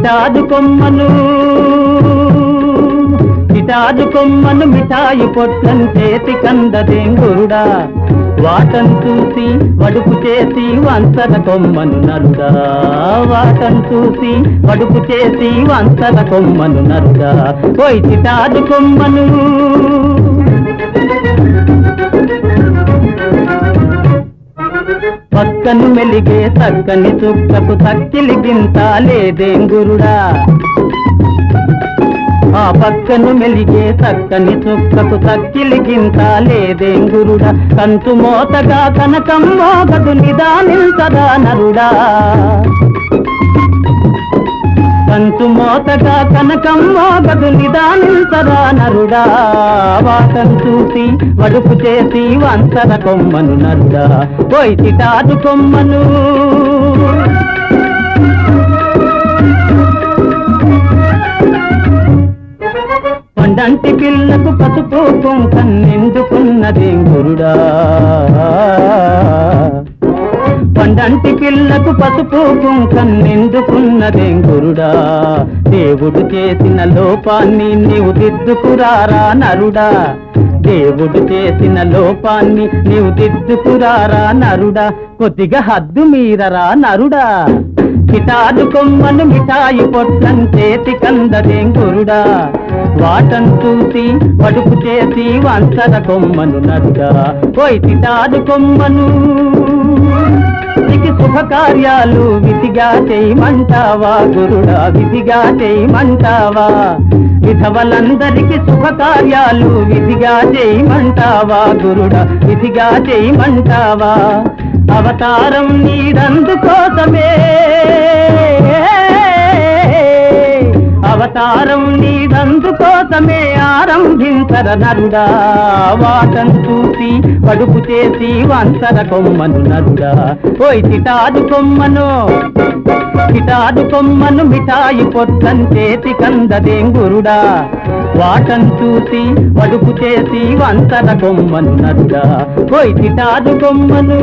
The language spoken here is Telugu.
చిటాదు కొమ్మను మిఠాయి పొట్లం చేతి కందదేంగురుడా వాటం చూసి వడుపు చేసి వంచర కొమ్మను నరుడా వాటం చూసి వడుపు చేసి వంచర కొమ్మను నరుడా ఓయ్ చిటాదు కొమ్మను పక్కను మెలిగే చక్కని చుక్కకు తక్కిలి గింత లేదేంగురుడా ఆ పక్కను మెలిగే చక్కని చుక్కకు తక్కిలి గింత లేదేంగురుడా కంచు మోతగా కనకం మోగదు నిదానించదా నరుడా కంచు మోతగా కనకం మోగదు నిదానించరా నరుడా వాటం చూసి వడుపు చేసి వంచర కొమ్మను నరుడా ఓయ్ చిటాదు కొమ్మను పండంటి పిల్లకు పసుపు కుంకన్నెందుకున్నదేంగురుడా పండంటి పిల్లకు పసుపు కుంకన్నెందుకున్నదేంగురుడా దేవుడు చేసిన లోపాన్ని నీవు దిద్దుకురారా నరుడా దేవుడు చేసిన లోపాన్ని నీవు దిద్దుకురారా నరుడా కొద్దిగా హద్దు మీరరా నరుడా చిటాదు కొమ్మను మిఠాయి పొట్లం చేతి కందదేంగురుడా వాటం చూసి వడుపు చేసి వంచర కొమ్మను నరుడా ఓయ్ చిటాదు కొమ్మను నీకు శుభకార్యాలు విధిగా చేయమంటావా గురుడా విధిగా చేయమంటావా విధవలందరికి శుభకార్యాలు విధిగా చేయమంటావా గురుడా విధిగా చేయమంటావా అవతారం నీదందుకోసమే అవతారం నీదందుకోసమే ఆరంభించర నరుడా వాటం చూసి వడుపు చేసి వంచర కొమ్మను నరుడా ఓయ్ చిటాదు కొమ్మను మిఠాయి పొట్లం చేతి కందదేంగురుడా వాటం చూసి వడుపు చేసి వంచర కొమ్మను నరుడా ఓయ్ చిటాదు కొమ్మను